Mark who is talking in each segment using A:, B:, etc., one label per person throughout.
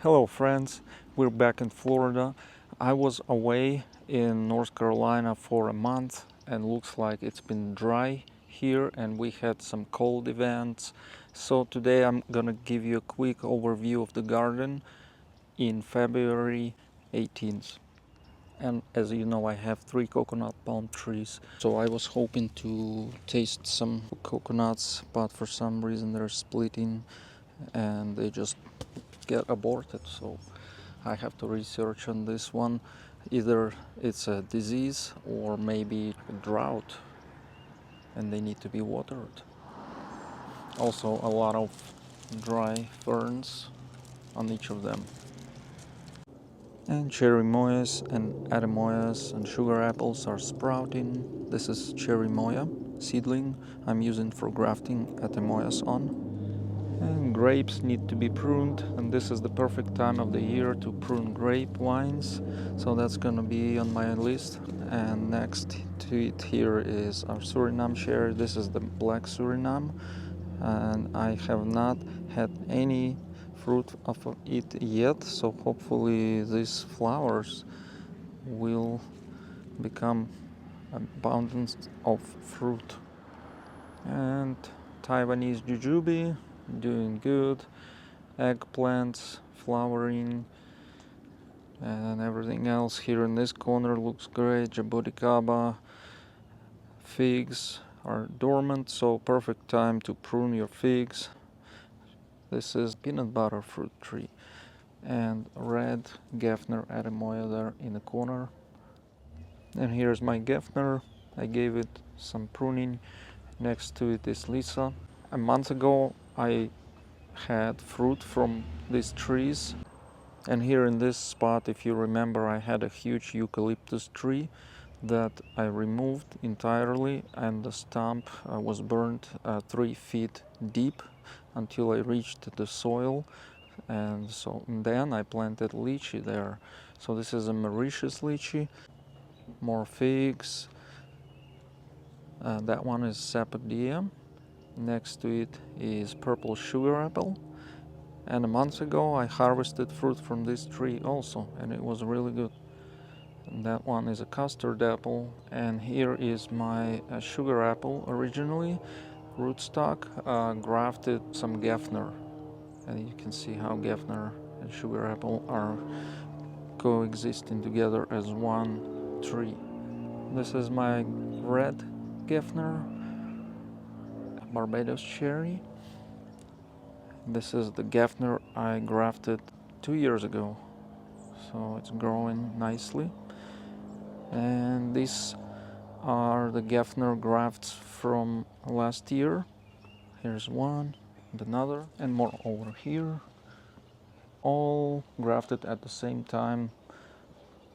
A: Hello friends, we're back in Florida. I was away in North Carolina for a month and looks like it's been dry here and we had some cold events. So today I'm gonna give you a quick overview of the garden in February 18th. And as you know, I have 3 coconut palm trees. So I was hoping to taste some coconuts, but for some reason they're splitting and they just get aborted. So I have to research on this one. Either it's a disease or maybe a drought and they need to be watered. Also a lot of dry ferns on each of them. And cherry moyas and atemoyas and sugar apples are sprouting. This is cherry moya seedling I'm using for grafting atemoyas on. And grapes need to be pruned, and this is the perfect time of the year to prune grape vines, so that's gonna be on my list. And next to it here is our Suriname cherry. This is the black Suriname, and I have not had any fruit of it yet, so hopefully these flowers will become abundance of fruit. And Taiwanese jujube doing good, eggplants flowering, and everything else here in this corner looks great. Jaboticaba, figs are dormant, so perfect time to prune your figs. This is peanut butter fruit tree and red Gefner atemoya there in the corner. And here's my Gefner. I gave it some pruning. Next to it is Lisa. A month ago I had fruit from these trees, and here in this spot, if you remember, I had a huge eucalyptus tree that I removed entirely, and the stump was burnt 3 feet deep until I reached the soil, and so then I planted lychee there. So this is a Mauritius lychee. More figs. That one is Sapodea. Next to it is purple sugar apple. And a month ago I harvested fruit from this tree also, and it was really good. And that one is a custard apple. And here is my sugar apple originally, rootstock, grafted some Gefner. And you can see how Gefner and sugar apple are coexisting together as one tree. This is my red Gefner, Barbados cherry. This is the Gefner I grafted 2 years ago, so it's growing nicely. And these are the Gefner grafts from last year. Here's one and another, and more over here. All grafted at the same time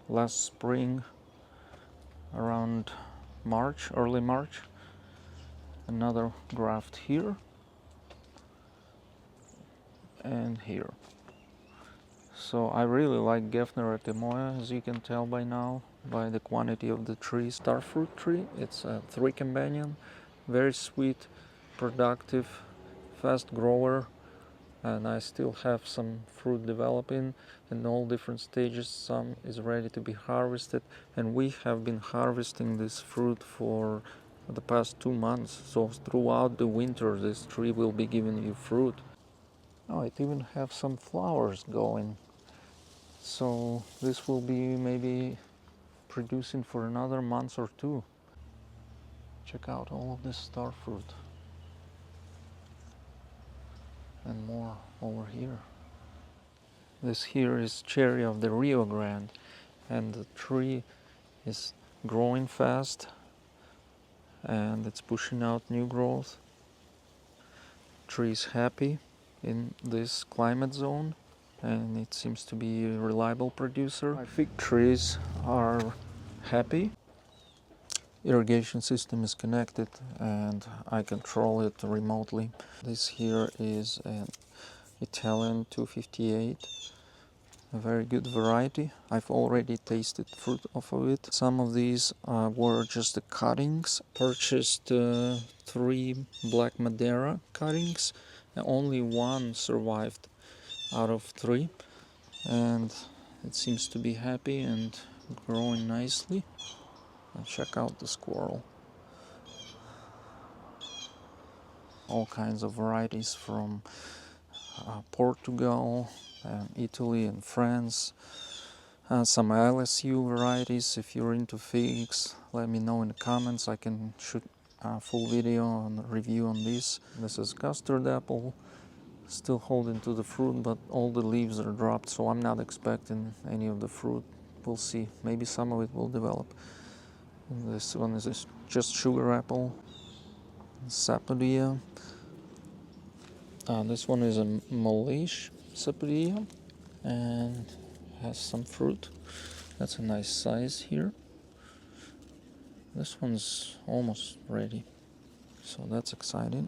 A: last spring, around March, early March. Another graft here and here. So I really like Gefner atemoya, as you can tell by now, by the quantity of the tree. Starfruit tree, it's a 3 companion, very sweet, productive, fast grower, and I still have some fruit developing in all different stages. Some is ready to be harvested, and we have been harvesting this fruit for the past 2 months, so throughout the winter this tree will be giving you fruit. Oh, it even have some flowers going. So this will be maybe producing for another month or 2. Check out all of this star fruit. And more over here. This here is cherry of the Rio Grande, and the tree is growing fast and it's pushing out new growth. Tree is happy in this climate zone, and it seems to be a reliable producer. My fig trees are happy. Irrigation system is connected and I control it remotely. This here is an Italian 258, a very good variety. I've already tasted fruit off of it. Some of these were just the cuttings. Purchased 3 black Madeira cuttings. Only one survived out of 3. and it seems to be happy and growing nicely. And check out the squirrel. All kinds of varieties from Portugal, Italy and France. Some LSU varieties. If you're into figs, let me know in the comments. I can shoot a full video on review on this. This is custard apple, still holding to the fruit, but all the leaves are dropped, so I'm not expecting any of the fruit. We'll see. Maybe some of it will develop. And this one is just sugar apple, sapodilla. This one is a Malaysia sapodilla and has some fruit. That's a nice size here. This one's almost ready, so that's exciting.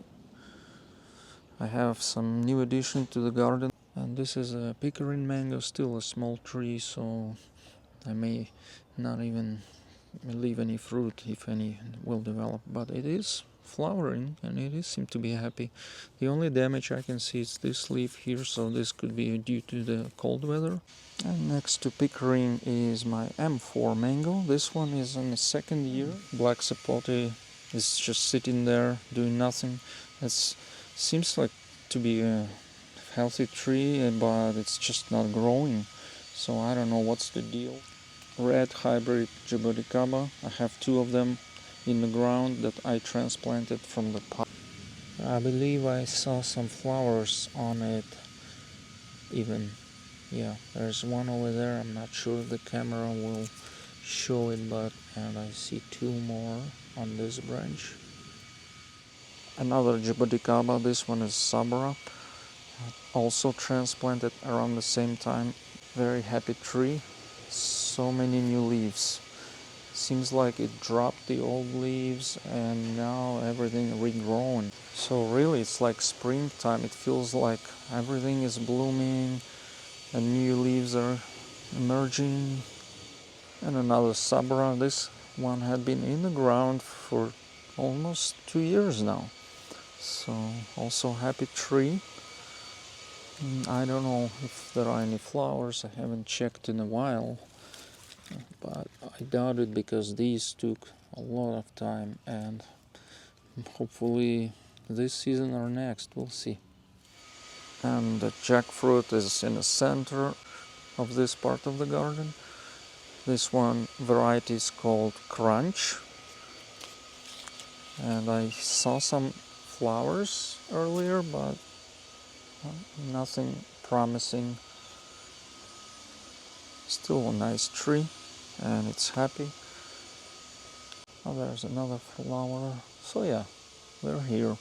A: I have some new addition to the garden, and this is a pickering mango, still a small tree, so I may not even leave any fruit, if any will develop, but it is flowering and it is seem to be happy. The only damage I can see is this leaf here, so this could be due to the cold weather. And next to pickering is my M4 mango. This one is in the second year. Black sapote is just sitting there doing nothing. It seems like to be a healthy tree, but it's just not growing, so I don't know what's the deal. Red hybrid jaboticaba. I have two of them in the ground that I transplanted from the pot. I believe I saw some flowers on it even. Yeah, there's one over there. I'm not sure if the camera will show it, but and I see two more on this branch. Another jaboticaba. This one is sabra, also transplanted around the same time. Very happy tree. So many new leaves. Seems like it dropped the old leaves and now everything regrown. So really it's like springtime. It feels like everything is blooming and new leaves are emerging. And another sabra. This one had been in the ground for almost 2 years now. So also happy tree. I don't know if there are any flowers. I haven't checked in a while, but I doubt it because these took a lot of time, and hopefully this season or next, we'll see. And the jackfruit is in the center of this part of the garden. This one variety is called Crunch, and I saw some flowers earlier, but nothing promising. Still a nice tree, and it's happy. Oh, there's another flower. So yeah, they're here,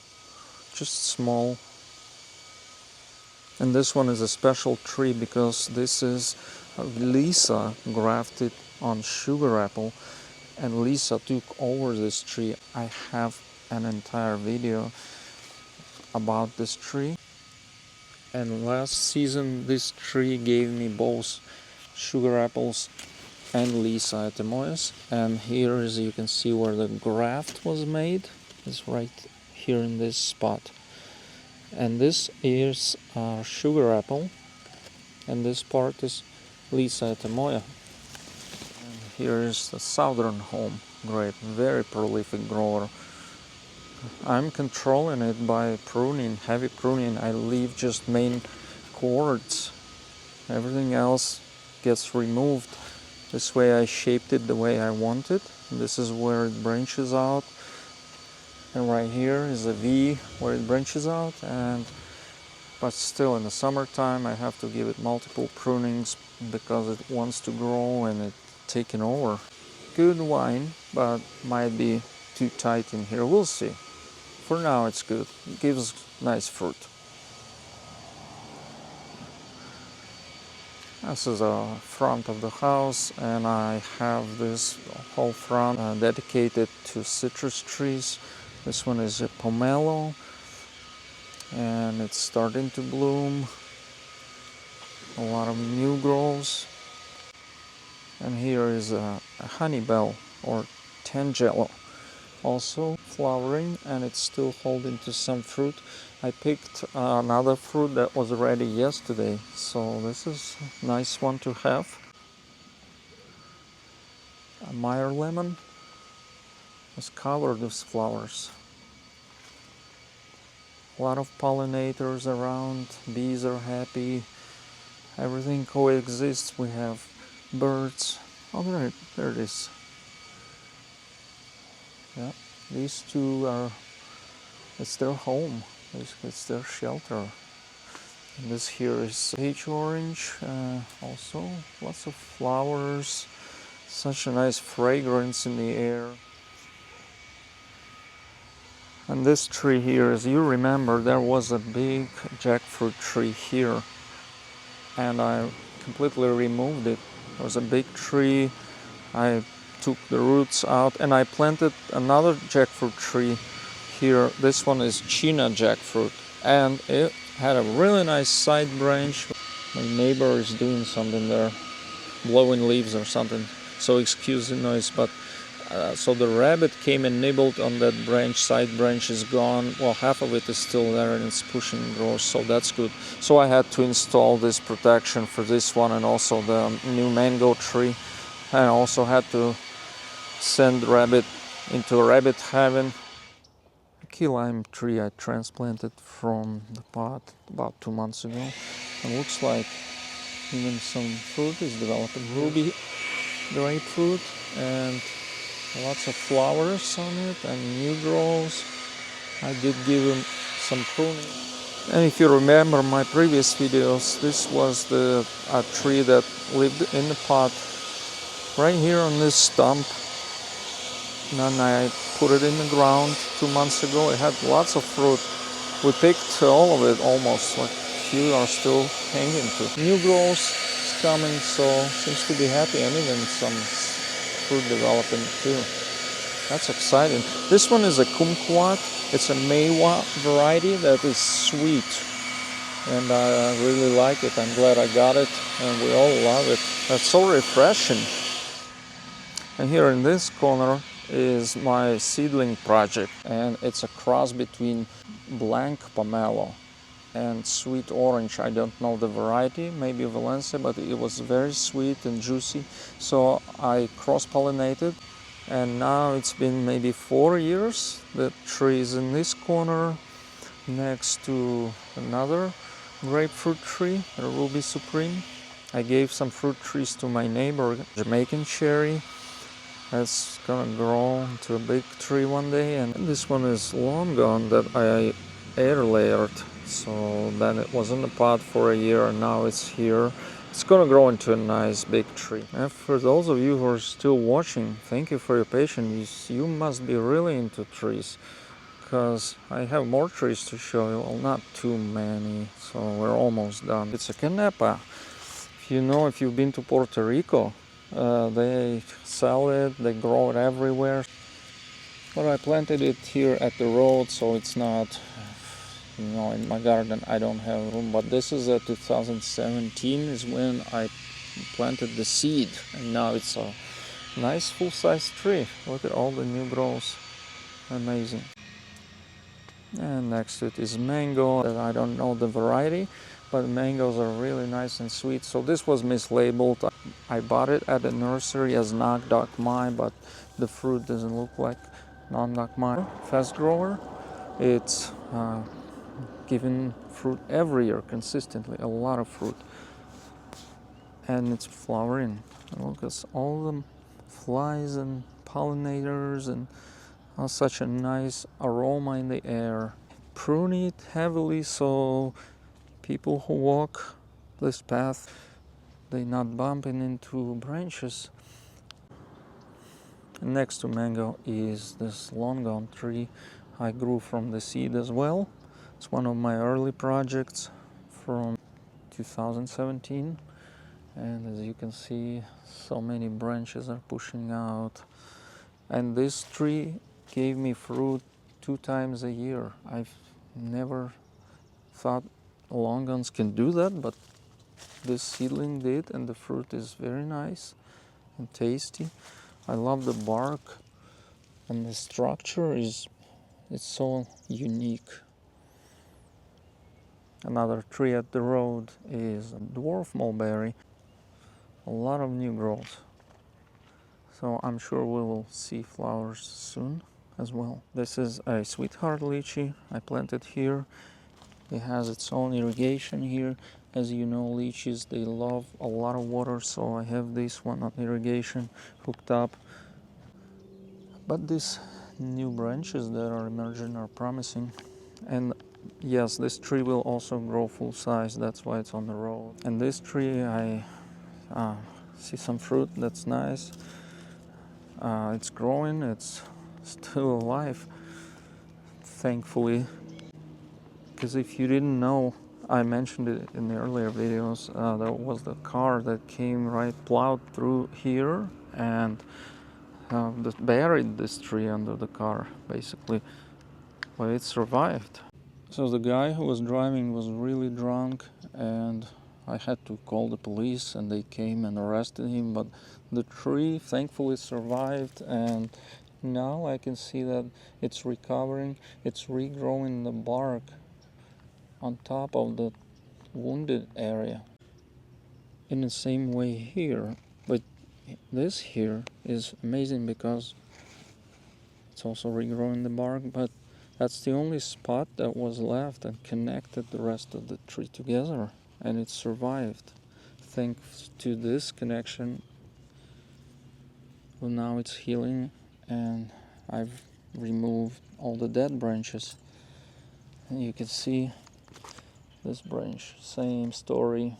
A: just small. And this one is a special tree because this is Lisa grafted on sugar apple, and Lisa took over this tree. I have an entire video about this tree, and last season this tree gave me both sugar apples and Lisa etemoias. And here, as you can see, where the graft was made is right here in this spot. And this is sugar apple, and this part is Lisa etemoia. And here is the southern home grape, very prolific grower. I'm controlling it by pruning, heavy pruning. I leave just main cords. Everything else gets removed. This way I shaped it the way I wanted. This is where it branches out. And right here is a V where it branches out. But still in the summertime I have to give it multiple prunings because it wants to grow and it's taking over. Good wine, but might be too tight in here. We'll see. For now it's good. It gives nice fruit. This is the front of the house, and I have this whole front dedicated to citrus trees. This one is a pomelo, and it's starting to bloom. A lot of new growths. And here is a honeybell or tangelo. also flowering, and it's still holding to some fruit. I picked another fruit that was ready yesterday, so this is a nice one to have. A Meyer lemon is covered with flowers. A lot of pollinators around, bees are happy, everything coexists. We have birds. Oh, there it is. Yeah, these two are, it's their home, it's their shelter. And this here is peach orange, also lots of flowers, such a nice fragrance in the air. And this tree here, as you remember, there was a big jackfruit tree here, and I completely removed it. There was a big tree, I took the roots out, and I planted another jackfruit tree here. This one is China jackfruit, and it had a really nice side branch. My neighbor is doing something there, blowing leaves or something, so excuse the noise. But so the rabbit came and nibbled on that branch. Side branch is gone. Well, half of it is still there and it's pushing growth, so that's good. So I had to install this protection for this one and also the new mango tree. I also had to send the rabbit into rabbit heaven. A key lime tree I transplanted from the pot about 2 months ago. It looks like even some fruit is developing. Ruby grapefruit, and lots of flowers on it and new growths. I did give them some pruning. And if you remember my previous videos, this was a tree that lived in the pot right here on this stump. And then I put it in the ground 2 months ago. It had lots of fruit. We picked all of it almost, like few are still hanging too. New growth is coming, so seems to be happy, and even some fruit developing too. That's exciting. This one is a kumquat. It's a Meiwa variety that is sweet, and I really like it. I'm glad I got it, and we all love it. That's so refreshing. And here in this corner is my seedling project, and it's a cross between blanc pomelo and sweet orange. I don't know the variety, maybe Valencia, but it was very sweet and juicy. So I cross-pollinated, and now it's been maybe 4 years. The tree is in this corner next to another grapefruit tree, a Ruby Supreme. I gave some fruit trees to my neighbor, Jamaican cherry. That's gonna grow into a big tree one day. And this one is long gone that I air layered, so then it was in the pot for a year and now it's here. It's gonna grow into a nice big tree. And for those of you who are still watching, thank you for your patience. You must be really into trees, because I have more trees to show you. Well, not too many, so we're almost done. It's a canepa. If you've been to Puerto Rico, they sell it, they grow it everywhere. But I planted it here at the road, so it's not, in my garden I don't have room. But this is a 2017 is when I planted the seed, and now it's a nice full-size tree. Look at all the new growths, amazing. And next to it is mango. I don't know the variety, but mangoes are really nice and sweet. So this was mislabeled. I bought it at the nursery as Nak Dak Mai, but the fruit doesn't look like Nak Dak Mai. Fast grower. It's giving fruit every year consistently, a lot of fruit. And it's flowering. Look at all the flies and pollinators, and such a nice aroma in the air. Prune it heavily so people who walk this path, they're not bumping into branches. And next to mango is this long gone tree I grew from the seed as well. It's one of my early projects from 2017, and as you can see, so many branches are pushing out. And this tree gave me fruit 2 times a year. I've never thought long guns can do that, but this seedling did, and the fruit is very nice and tasty. I love the bark. And the structure it's so unique. Another tree at the road is a dwarf mulberry. A lot of new growth. So I'm sure we will see flowers soon as well. This is a sweetheart lychee I planted here. It has its own irrigation here. As you know, lychees, they love a lot of water, so I have this one on irrigation hooked up. But these new branches that are emerging are promising. And yes, this tree will also grow full size, that's why it's on the road. And this tree, I see some fruit, that's nice. It's growing, it's still alive, thankfully. Because if you didn't know, I mentioned it in the earlier videos, there was the car that came right plowed through here and just buried this tree under the car, basically. But it survived. So the guy who was driving was really drunk, and I had to call the police, and they came and arrested him. But the tree thankfully survived, and now I can see that it's recovering. It's regrowing the bark on top of the wounded area. In the same way here, but this here is amazing because it's also regrowing the bark, but that's the only spot that was left and connected the rest of the tree together, and it survived. Thanks to this connection, well, now it's healing, and I've removed all the dead branches. And you can see this branch, same story.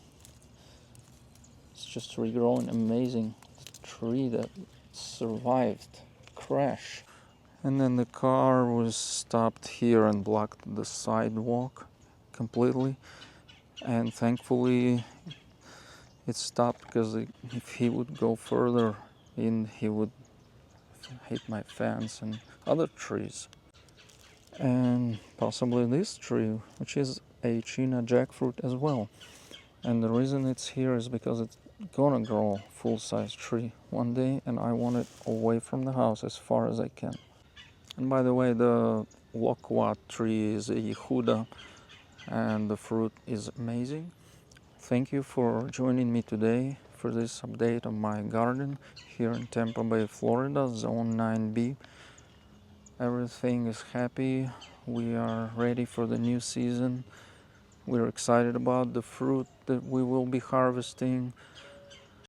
A: It's just regrowing, amazing. The tree that survived crash. And then the car was stopped here and blocked the sidewalk completely. And thankfully it stopped, because if he would go further in, he would hit my fence and other trees. And possibly this tree, which is a China jackfruit as well. And the reason it's here is because it's gonna grow a full-size tree one day, and I want it away from the house as far as I can. And by the way, the loquat tree is a Yehuda, and the fruit is amazing. Thank you for joining me today for this update on my garden here in Tampa Bay, Florida, Zone 9B. Everything is happy. We are ready for the new season. We're excited about the fruit that we will be harvesting.